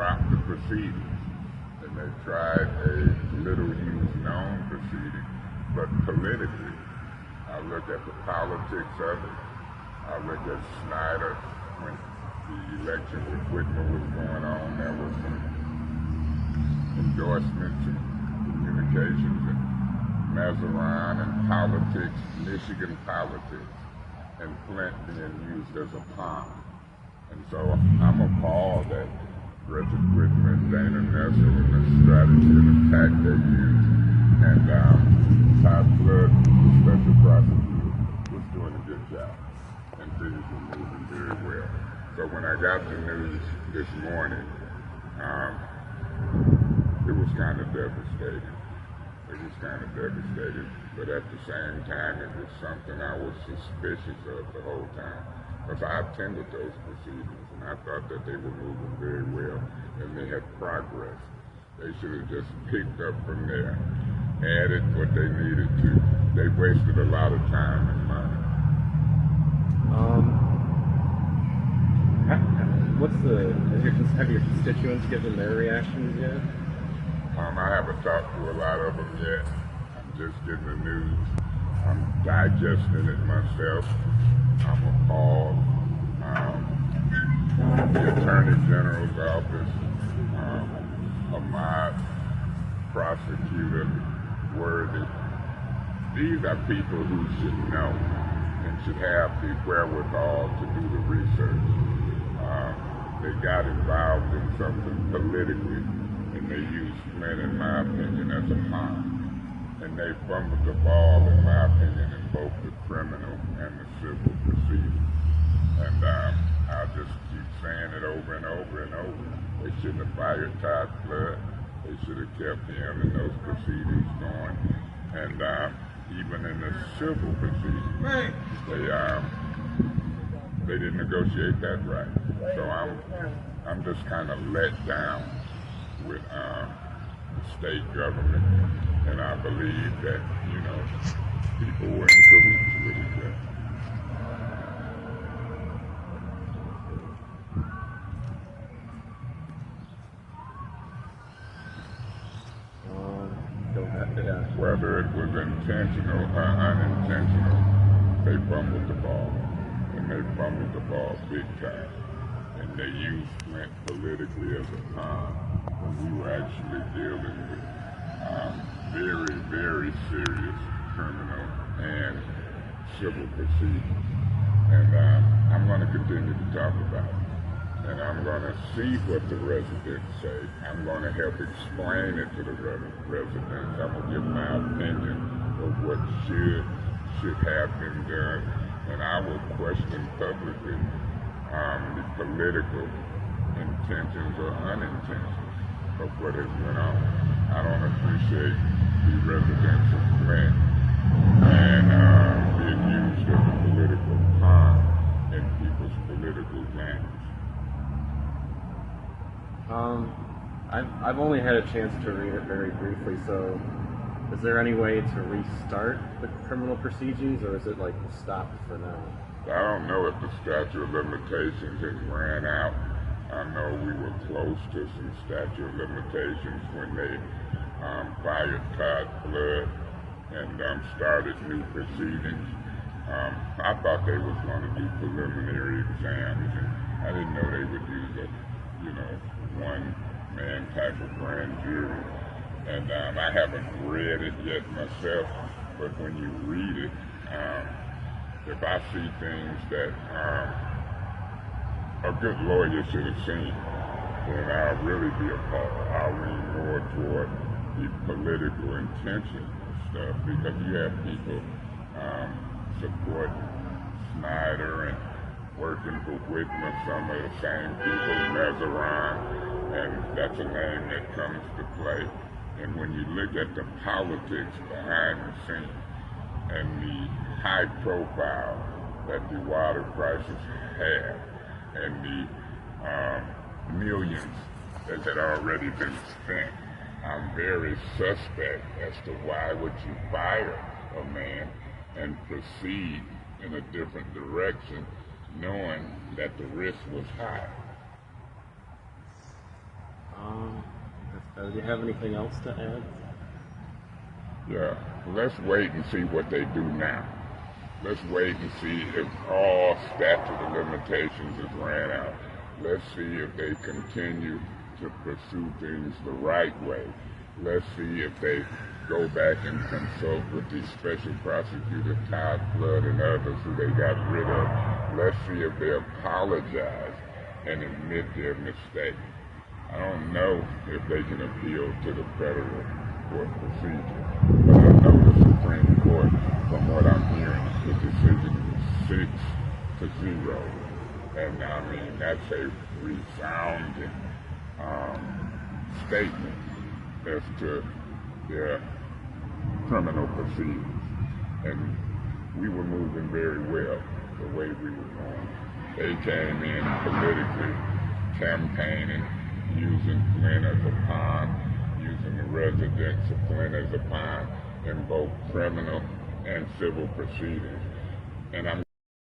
dropped the proceedings. And they tried a little used known proceeding, but politically, I look at the politics of it. I look at Snyder when the election with Whitmer was going on. There was some endorsements and communications and Mazarin and politics, Michigan politics, and Flint being used as a pawn. And so I'm appalled that Richard Whitmer and Dana Nessel and the strategy and attack they used. And Todd Flood, the special prosecutor, was doing a good job. And things were moving very well. So when I got the news this morning, it was kind of devastating. But at the same time, it was something I was suspicious of the whole time. Because I attended those proceedings, and I thought that they were moving very well, and they had progress. They should have just picked up from there, added what they needed to. They wasted a lot of time and money. Have your constituents given their reactions yet? I haven't talked to a lot of them yet. I'm just getting the news. I'm digesting it myself. I'm appalled. The Attorney General's office, Ahmad, prosecutor, Worthy. These are people who should know and should have the wherewithal to do the research. They got involved in something politically, and they used Flint, in my opinion, as a pawn. And they fumbled the ball, in my opinion, in both the criminal and the civil proceedings. And I'll just keep saying it over and over and over. They shouldn't have fired Todd Flood. They should have kept him and those proceedings going. And even in the civil proceedings, they didn't negotiate that right. So I'm just kind of let down with the state government, and I believe that, people were in cahoots with each other. Whether it was intentional or unintentional, they fumbled the ball, and they fumbled the ball big time. And they used Flint politically as a pawn when we were actually dealing with very, very serious criminal and civil proceedings. And I'm going to continue to talk about it. And I'm going to see what the residents say. I'm going to help explain it to the residents. I'm going to give my opinion of what should have been done. And I will question publicly the political intentions or unintentions of what has went on. I don't appreciate the residents of Flint and being used as a political pawn in people's political games. I've only had a chance to read it very briefly, so is there any way to restart the criminal proceedings, or is it stopped for now? I don't know if the statute of limitations has ran out. I know we were close to some statute of limitations when they fired Todd Flood and started new proceedings. I thought they was going to do preliminary exams, and I didn't know they would use a one-man type of grand jury. And I haven't read it yet myself, but when you read it, if I see things that a good lawyer should have seen, then I'll really be appalled. I'll lean more toward the political intention stuff, because you have people supporting Snyder and working for Whitmer, some of the same people, Mazarin, and that's a name that comes to play. And when you look at the politics behind the scenes and the high profile that the water crisis had, and the millions that had already been spent, I'm very suspect as to why would you fire a man and proceed in a different direction, knowing that the risk was high. Do you have anything else to add? Yeah, let's wait and see what they do now. Let's wait and see if all statute of limitations is ran out. Let's see if they continue to pursue things the right way. Let's see if they go back and consult with the special prosecutor, Todd Flood, and others who they got rid of. Let's see if they apologize and admit their mistake. I don't know if they can appeal to the federal court procedure, but I know the Supreme Court, from what I'm hearing, the decision is 6-0. And I mean, that's a resounding statement as to their criminal proceedings. And we were moving very well the way we were going. They came in politically campaigning, using Flint as a pawn, using the residents of Flint as a pawn in both criminal and civil proceedings. And I'm